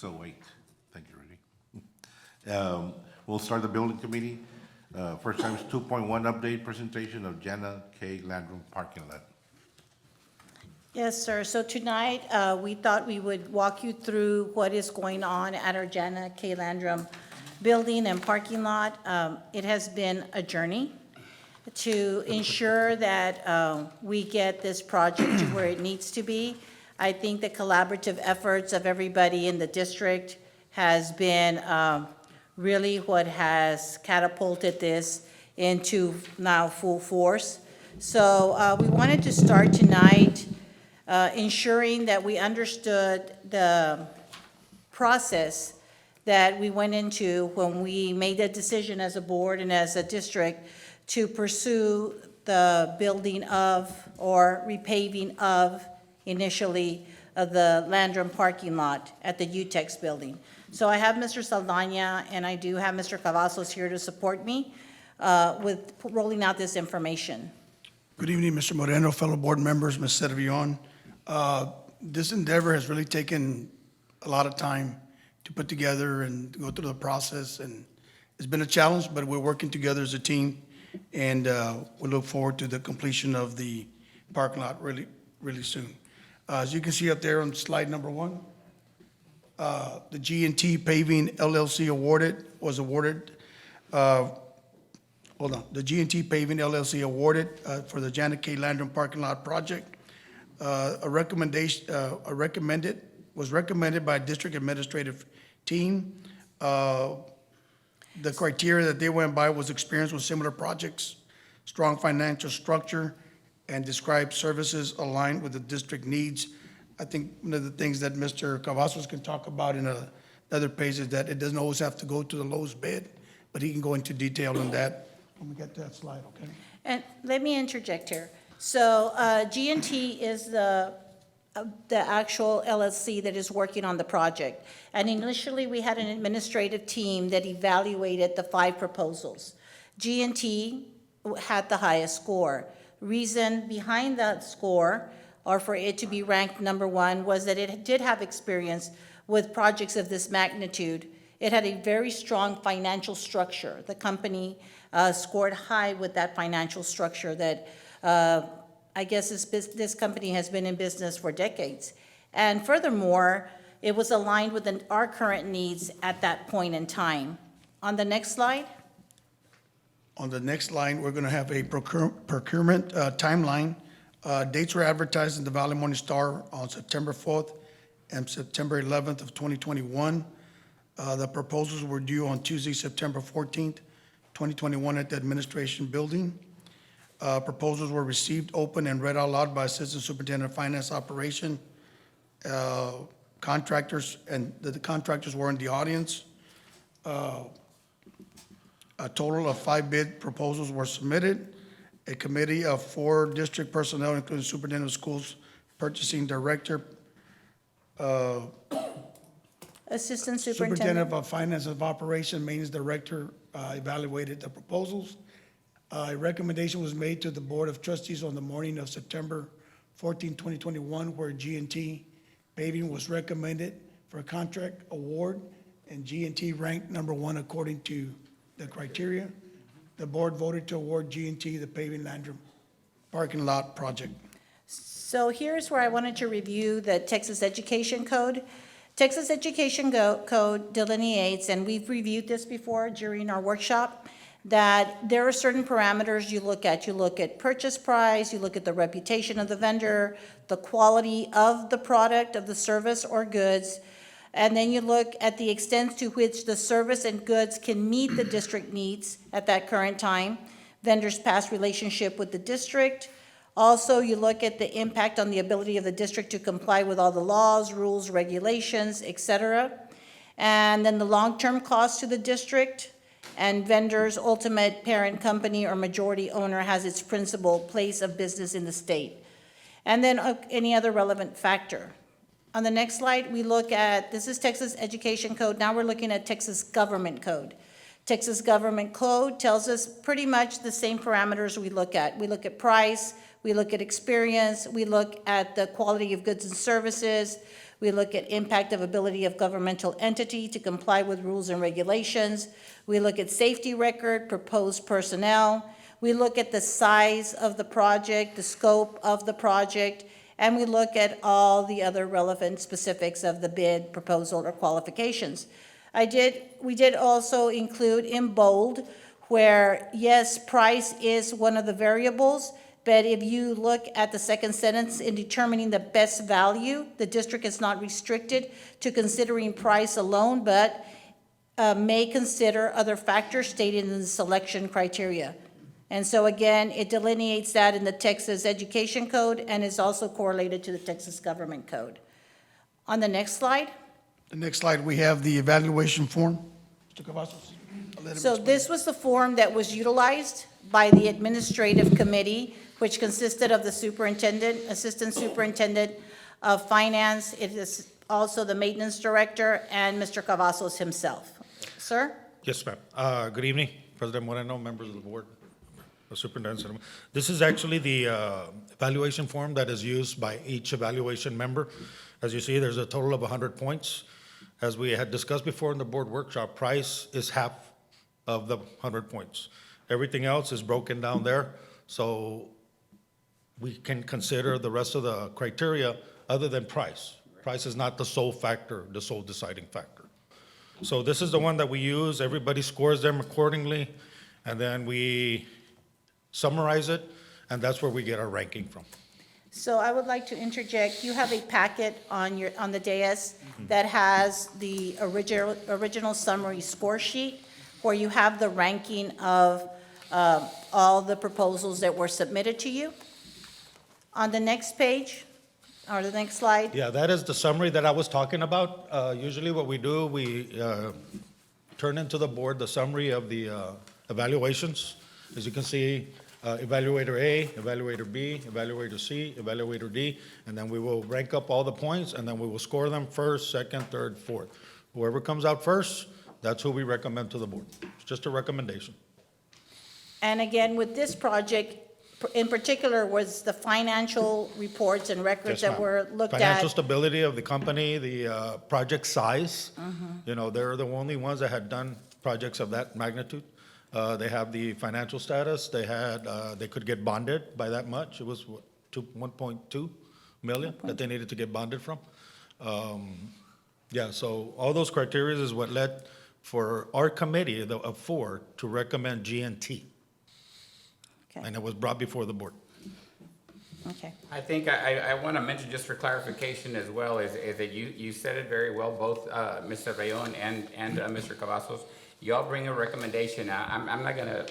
6:08. Thank you, Rudy. We'll start the building committee. First time is 2.1 update presentation of Jana K. Landrum parking lot. Yes, sir. So tonight, we thought we would walk you through what is going on at our Jana K. Landrum building and parking lot. It has been a journey to ensure that we get this project to where it needs to be. I think the collaborative efforts of everybody in the district has been really what has catapulted this into now full force. So we wanted to start tonight ensuring that we understood the process that we went into when we made the decision as a board and as a district to pursue the building of or repaving of initially the Landrum parking lot at the UTEX building. So I have Mr. Saldana and I do have Mr. Cavazos here to support me with rolling out this information. Good evening, Mr. Moreno, fellow board members, Ms. Servillon. This endeavor has really taken a lot of time to put together and go through the process, and it's been a challenge, but we're working together as a team, and we look forward to the completion of the parking lot really, really soon. As you can see up there on slide number 1, the G&T Paving LLC was awarded, the G&T Paving LLC awarded for the Jana K. Landrum parking lot project. Was recommended by a district administrative team. The criteria that they went by was experience with similar projects, strong financial structure, and described services aligned with the district needs. I think one of the things that Mr. Cavazos can talk about in another page is that it doesn't always have to go to the lowest bid, but he can go into detail on that when we get to that slide, okay? And let me interject here. So G&T is the actual LLC that is working on the project. And initially, we had an administrative team that evaluated the 5 proposals. G&T had the highest score. Reason behind that score, or for it to be ranked number 1, was that it did have experience with projects of this magnitude. It had a very strong financial structure. The company scored high with that financial structure that I guess this company has been in business for decades. And furthermore, it was aligned with our current needs at that point in time. On the next slide. On the next line, we're going to have a procurement timeline. Dates were advertised in the Valley Morning Star on September 4th and September 11th of 2021. The proposals were due on Tuesday, September 14th, 2021 at the administration building. Proposals were received, open, and read out loud by Assistant Superintendent of Finance Operation. Contractors, and the contractors were in the audience. A total of 5 bid proposals were submitted. A committee of 4 district personnel, including Superintendent of Schools, Purchasing Director, Assistant Superintendent Superintendent. of Finance of Operation, Maintenance Director, evaluated the proposals. A recommendation was made to the Board of Trustees on the morning of September 14, 2021, where G&T Paving was recommended for a contract award, and G&T ranked number 1 according to the criteria. The board voted to award G&T the Paving Landrum parking lot project. So here's where I wanted to review the Texas Education Code. Texas Education Code delineates, and we've reviewed this before during our workshop, that there are certain parameters you look at. You look at purchase price, you look at the reputation of the vendor, the quality of the product, of the service or goods, and then you look at the extent to which the service and goods can meet the district needs at that current time, vendor's past relationship with the district. Also, you look at the impact on the ability of the district to comply with all the laws, rules, regulations, et cetera. And then the long-term cost to the district, and vendor's ultimate parent company or majority owner has its principal place of business in the state. And then any other relevant factor. On the next slide, we look at, this is Texas Education Code. Now we're looking at Texas Government Code. Texas Government Code tells us pretty much the same parameters we look at. We look at price, we look at experience, we look at the quality of goods and services, We look at impact of ability of governmental entity to comply with rules and regulations. We look at safety record, proposed personnel. We look at the size of the project, the scope of the project, and we look at all the other relevant specifics of the bid, proposal, or qualifications. We did also include in bold where, yes, price is one of the variables, but if you look at the second sentence in determining the best value, the district is not restricted to considering price alone, but may consider other factors stated in the selection criteria. And so again, it delineates that in the Texas Education Code and is also correlated to the Texas Government Code. On the next slide. The next slide, we have the evaluation form. Mr. Cavazos? I'll let him So explain. this was the form that was utilized by the administrative committee, which consisted of the superintendent, assistant superintendent of finance. It is also the maintenance director and Mr. Cavazos himself. Sir? Yes, ma'am. Good evening, President Moreno, members of the board, the superintendent. This is actually the evaluation form that is used by each evaluation member. As you see, there's a total of 100 points. As we had discussed before in the board workshop, price is half of the 100 points. Everything else is broken down there, so we can consider the rest of the criteria other than price. Price is not the sole factor, the sole deciding factor. So this is the one that we use. Everybody scores them accordingly, and then we summarize it, and that's where we get our ranking from. So I would like to interject, you have a packet on the dais that has the original summary score sheet where you have the ranking of all the proposals that were submitted to you. On the next page, or the next slide, Yeah, that is the summary that I was talking about. Usually what we do, we turn into the board the summary of the evaluations. As you can see, evaluator A, evaluator B, evaluator C, evaluator D, and then we will rank up all the points, and then we will score them first, second, third, fourth. Whoever comes out first, that's who we recommend to the board. It's just a recommendation. and again, with this project, in particular, was the financial reports and records Yes, that ma'am. were looked at. Financial stability of the company, the project size. You know, they're the only ones that had done projects of that magnitude. They have the financial status, they could get bonded by that much. It was what, 1.2 million that they needed to get bonded from. Yeah, so all those criteria is what led for our committee of 4 to recommend GNT. Okay, And it was brought before the board. okay. I think I want to mention, just for clarification as well, is that you said it very well, both Mr. Rayon and Mr. Cavazos. Y'all bring a recommendation. Now, I'm not going to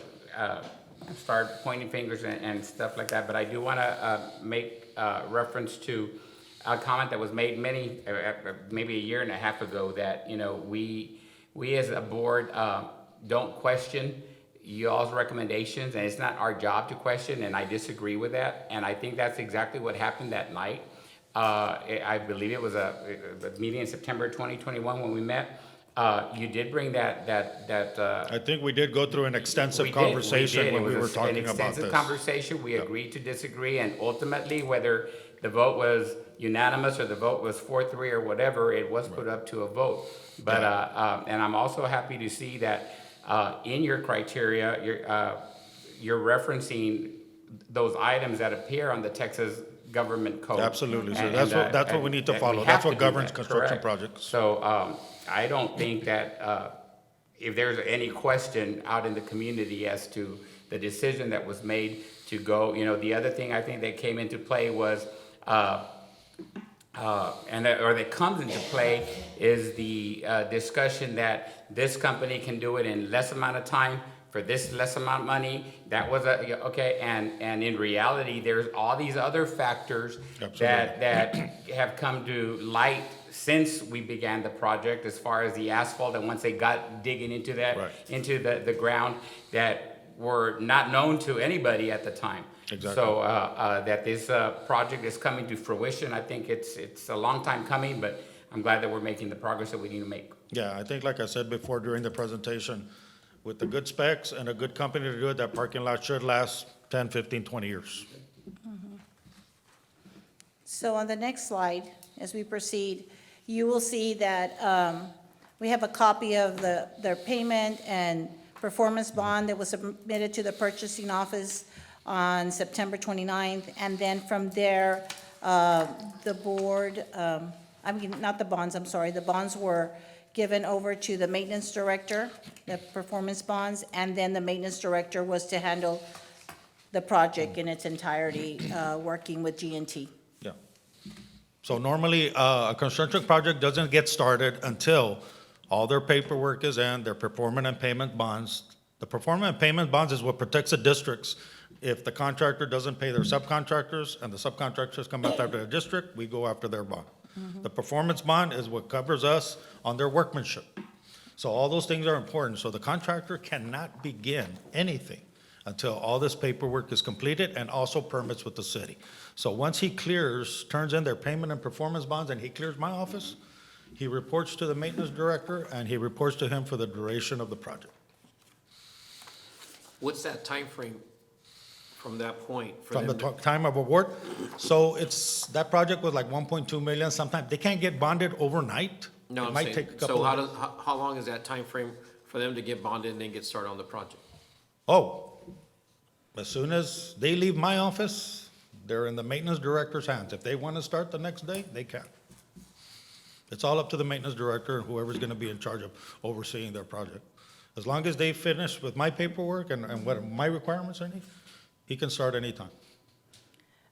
start pointing fingers and stuff like that, but I do want to make reference to a comment that was made maybe a year and a half ago, that, you know, we as a board don't question y'all's recommendations, and it's not our job to question, and I disagree with that, and I think that's exactly what happened that night. I believe it was a meeting in September 2021 when we met. You did bring that. I think we did go through an extensive We did. conversation when It we were was talking an about extensive this. conversation. We agreed to disagree, and ultimately, whether the vote was unanimous or the vote was 4-3 or whatever, it was put up to a vote. But, and I'm also happy to see that in your criteria, you're referencing those items that appear on the Texas Government Code. Absolutely, so And- that's what and we need to we follow. have That's to what do governs that, construction correct. projects. So I don't think that if there's any question out in the community as to the decision that was made to go, you know, the other thing I think that came into play was, that comes into play is the discussion that this company can do it in less amount of time for this less amount of money. That was okay, and in reality, there's all these other factors that have come to light since we began the project, as far as the asphalt, and once they got digging into that, Right. into the ground, that were not known to anybody at the time. Exactly. So, that this project is coming to fruition, I think it's a long time coming, but I'm glad that we're making the progress that we need to make. Yeah, I think like I said before during the presentation, with the good specs and a good company to do it, that parking lot should last 10, 15, 20 years. So on the next slide, as we proceed, you will see that we have a copy of their payment and performance bond that was submitted to the purchasing office on September 29th. And then from there, the board, not the bonds, I'm sorry, the bonds were given over to the maintenance director, the performance bonds, and then the maintenance director was to handle the project in its entirety, working with G&T. Yeah. So normally, a construction project doesn't get started until all their paperwork is in, their performance and payment bonds. The performance and payment bonds is what protects the districts. If the contractor doesn't pay their subcontractors and the subcontractors come after the district, we go after their bond. The performance bond is what covers us on their workmanship. So all those things are important. So the contractor cannot begin anything until all this paperwork is completed and also permits with the city. So once he clears, turns in their payment and performance bonds, and he clears my office, he reports to the maintenance director, and he reports to him for the duration of the project. What's that time frame from that point? for From the them to- time of award. So that project was like 1.2 million. Sometimes, they can't get bonded overnight. No, It I'm might saying, take a couple so of. how long is that time frame for them to get bonded and then get started on the project? Oh, as soon as they leave my office, they're in the maintenance director's hands. If they want to start the next day, they can. It's all up to the maintenance director, whoever's going to be in charge of overseeing their project. As long as they finish with my paperwork and what my requirements are, he can start anytime.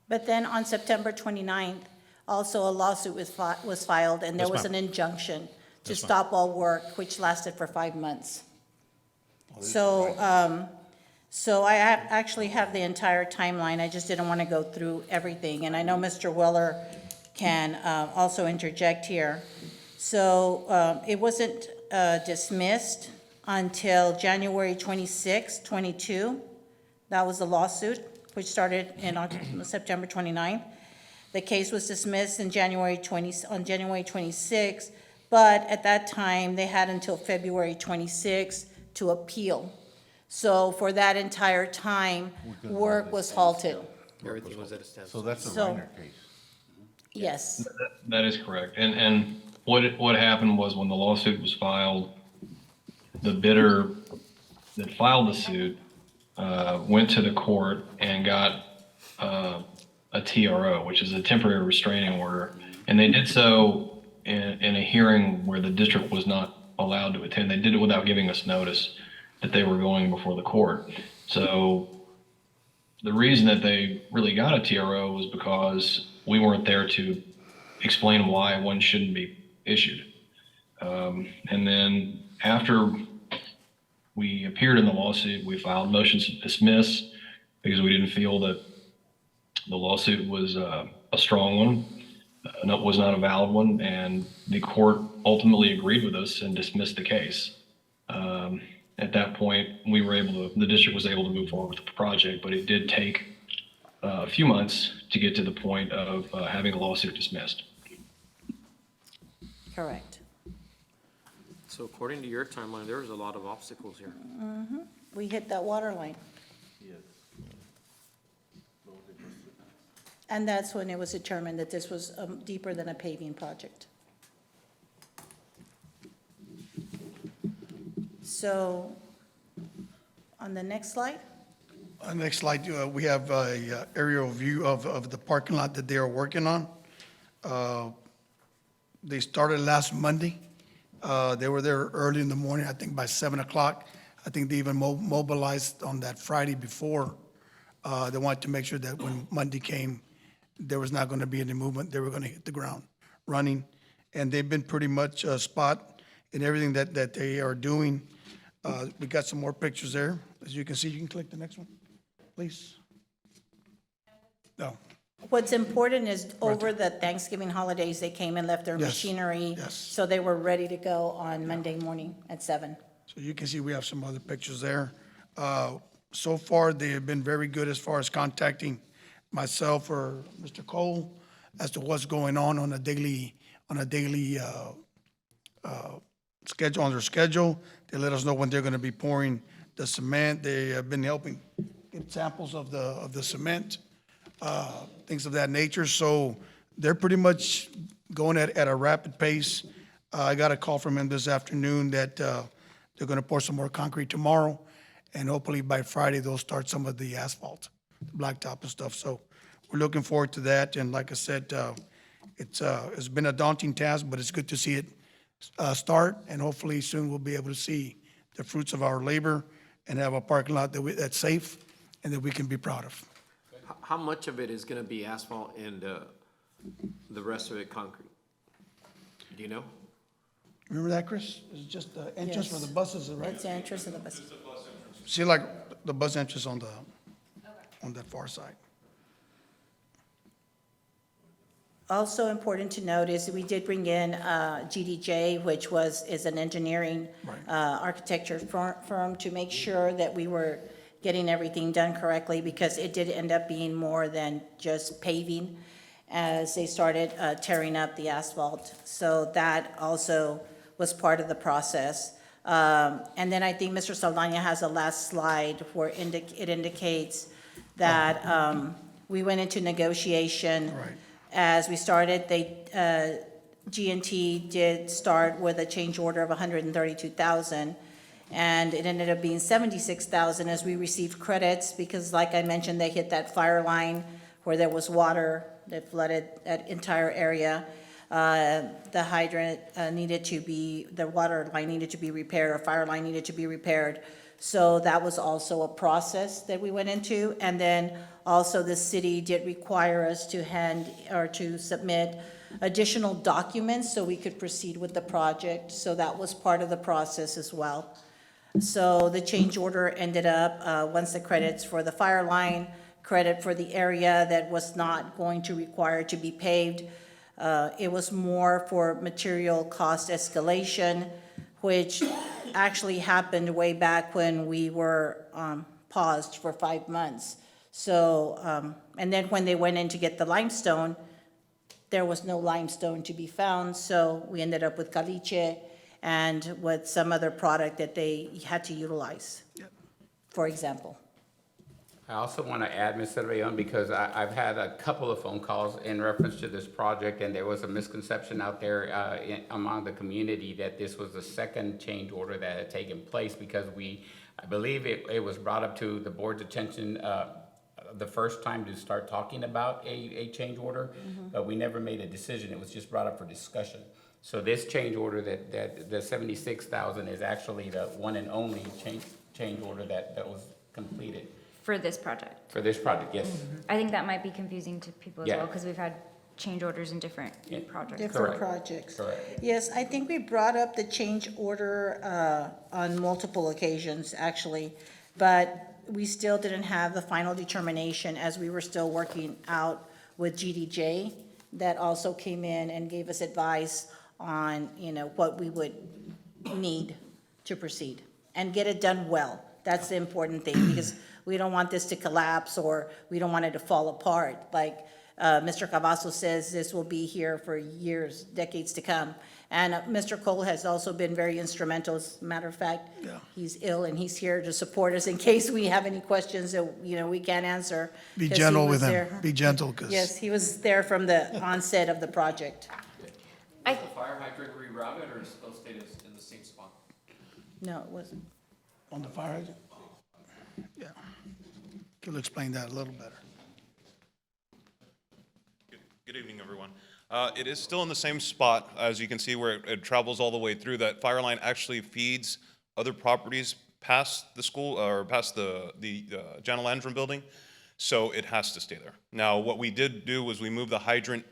But then on September 29th, also a lawsuit was filed, and there Yes, was ma'am. an injunction to Yes, ma'am. stop all work, which lasted for 5 months. So I actually have the entire timeline, I just didn't want to go through everything. And I know Mr. Weller can also interject here. So it wasn't dismissed until January 26, 22. That was the lawsuit, which started on September 29th. The case was dismissed on January 26, but at that time, they had until February 26 to appeal. So for that entire time, work was halted. Everything was at a So standstill. that's a So- minor case. Yes, That is correct. And what happened was when the lawsuit was filed, the bidder that filed the suit went to the court and got a TRO, which is a temporary restraining order. And they did so in a hearing where the district was not allowed to attend. They did it without giving us notice that they were going before the court. So the reason that they really got a TRO was because we weren't there to explain why one shouldn't be issued. And then after we appeared in the lawsuit, we filed motions to dismiss because we didn't feel that the lawsuit was a strong one, was not a valid one, and the court ultimately agreed with us and dismissed the case. At that point, the district was able to move forward with the project, but it did take a few months to get to the point of having the lawsuit dismissed. correct. So according to your timeline, there was a lot of obstacles here. We hit that water line. And that's when it was determined that this was deeper than a paving project. So, on the next slide? Next slide, we have a aerial view of the parking lot that they are working on. They started last Monday. They were there early in the morning, I think by 7 o'clock. I think they even mobilized on that Friday before. They wanted to make sure that when Monday came, there was not going to be any movement. They were going to hit the ground running. And they've been pretty much spot in everything that they are doing. We got some more pictures there. As you can see, you can click the next one, please. No, What's important is over the Thanksgiving holidays, they came and left their Yes, machinery. yes. So they were ready to go on Monday morning at 7. so you can see we have some other pictures there. So far, they have been very good as far as contacting myself or Mr. Cole as to what's going on a daily schedule, on their schedule. They let us know when they're gonna be pouring the cement. They have been helping get samples of the cement, things of that nature. So they're pretty much going at a rapid pace. I got a call from him this afternoon that they're going to pour some more concrete tomorrow, and hopefully by Friday, they'll start some of the asphalt, blacktop and stuff. So we're looking forward to that, and like I said, it's been a daunting task, but it's good to see it start, and hopefully soon we'll be able to see the fruits of our labor and have a parking lot that's safe and that we can be proud of. How much of it is gonna be asphalt and, the rest of it concrete? Do you know? Remember that, Chris? It's just the entrance for the Yes. buses, right? It's the entrance of the bus. See, like, the bus entrance on that far side. Also important to note is we did bring in GDJ, which is an engineering architecture firm to make sure that we were getting everything done correctly, because it did end up being more than just paving as they started tearing up the asphalt. So that also was part of the process. And then I think Mr. Saldana has a last slide where it indicates that we went into negotiation. Right. As we started, G&T did start with a change order of $132,000, and it ended up being $76,000 as we received credits, because like I mentioned, they hit that fire line where there was water that flooded that entire area. The hydrant the water line needed to be repaired, or fire line needed to be repaired. So that was also a process that we went into. And then also the city did require us to submit additional documents so we could proceed with the project. So that was part of the process as well. So the change order ended up, once the credits for the fire line, credit for the area that was not going to require to be paved. It was more for material cost escalation, which actually happened way back when we were paused for 5 months. So, and then when they went in to get the limestone, there was no limestone to be found, so we ended up with caliche and with some other product that they had to utilize, for example. I also want to add, Mr. Rayon, because I've had a couple of phone calls in reference to this project, and there was a misconception out there among the community that this was the second change order that had taken place, because I believe it was brought up to the board's attention the first time to start talking about a change order, but we never made a decision. It was just brought up for discussion. So this change order that the 76,000 is actually the one and only change order that was completed. For this project. For this project, yes. I think that might be confusing to people as Yeah. well, because we've had change orders in different projects. Different Correct. projects. Correct. Yes, I think we brought up the change order on multiple occasions, actually, but we still didn't have the final determination as we were still working out with GDJ. That also came in and gave us advice on, what we would need to proceed and get it done well. That's the important thing, because we don't want this to collapse, or we don't want it to fall apart. Like Mr. Cavazos says, this will be here for years, decades to come. And Mr. Cole has also been very instrumental. As a matter of fact, he's ill and he's here to support us in case we have any questions that, we can't answer. Be 'cause he gentle was with him. there. Be gentle, because. Yes, he was there from the onset of the project. Was the fire hydrant rerouted or still stayed in the same spot? No, it wasn't. On the fire hydrant? Yeah. He'll explain that a little better. Good evening, everyone. It is still in the same spot, as you can see, where it travels all the way through. That fire line actually feeds other properties past the school, or past the Jana Landrum building, so it has to stay there. Now, what we did do was we moved the hydrant,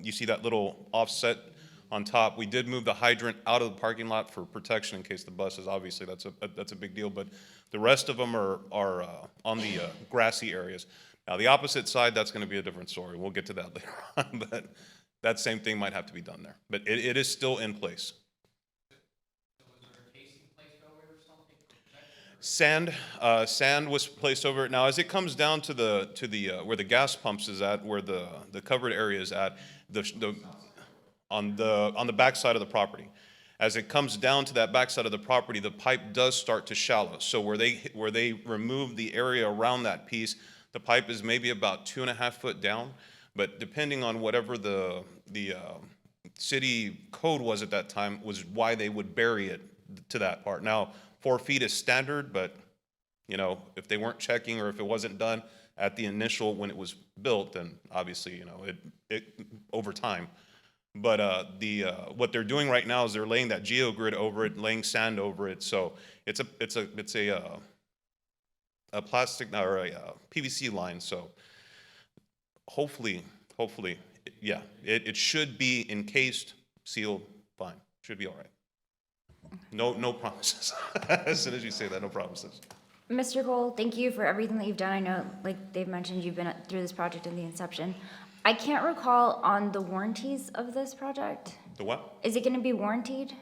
you see that little offset on top. We did move the hydrant out of the parking lot for protection in case the buses, obviously, that's a big deal, but the rest of them are on the grassy areas. Now, the opposite side, that's gonna be a different story. We'll get to that later on, but that same thing might have to be done there. But it is still in place. Sand was placed over it. Now, as it comes down to the where the gas pumps is at, where the covered area is at, on the back side of the property. As it comes down to that back side of the property, the pipe does start to shallow. So where they remove the area around that piece, the pipe is maybe about 2.5 foot down. But depending on whatever the city code was at that time, was why they would bury it to that part. Now, 4 feet is standard, but, you know, if they weren't checking or if it wasn't done at the initial, when it was built, then obviously, you know, it over time. But what they're doing right now is they're laying that geogrid over it, laying sand over it. So it's a plastic or a PVC line. So hopefully, yeah, it should be encased, sealed, fine. Should be all right. No promises. As soon as you say that, no promises. Mr. Cole, thank you for everything that you've done. I know, like they've mentioned, you've been through this project in the inception. I can't recall on the warranties of this project. The what? Is it gonna be warranted?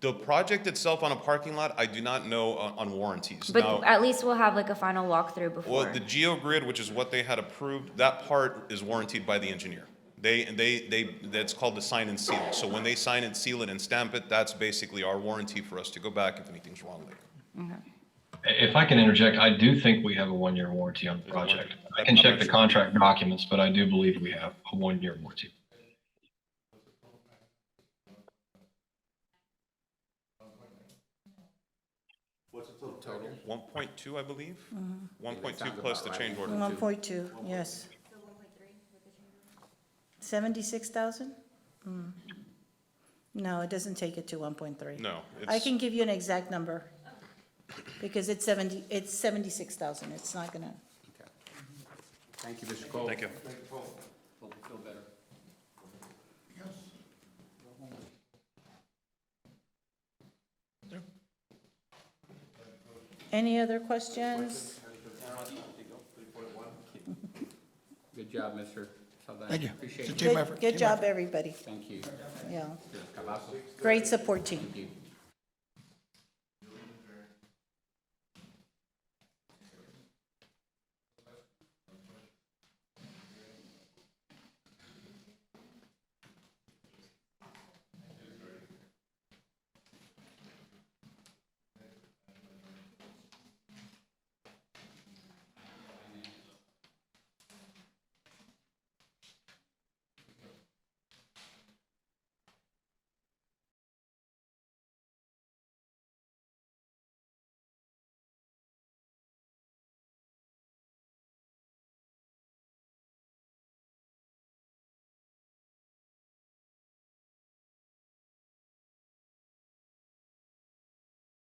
The project itself on a parking lot, I do not know on warranties. But Now, at least we'll have like a final walkthrough before. well, the GeoGrid, which is what they had approved, that part is warranted by the engineer. That's called the sign and seal. So when they sign and seal it and stamp it, that's basically our warranty for us to go back if anything's wrong later. If I can interject, I do think we have a 1-year warranty on the project. I can check the contract documents, but I do believe we have a 1-year warranty. What's the total? 1.2, I believe? 1.2 sounds plus the about change right. order. 1.2, yes. 76,000? No, it doesn't take it to 1.3. No, I it's, can give you an exact number, because it's 76,000, it's not gonna, Okay. Thank you, Mr. Cole. thank you. Hope you feel better. any other questions? Good job, Mr. Saldaña. Thank you. Appreciate It's a it. team effort. Good Team job, effort. everybody, Thank you. yeah. Mr. Cavazos, Great support team. thank you.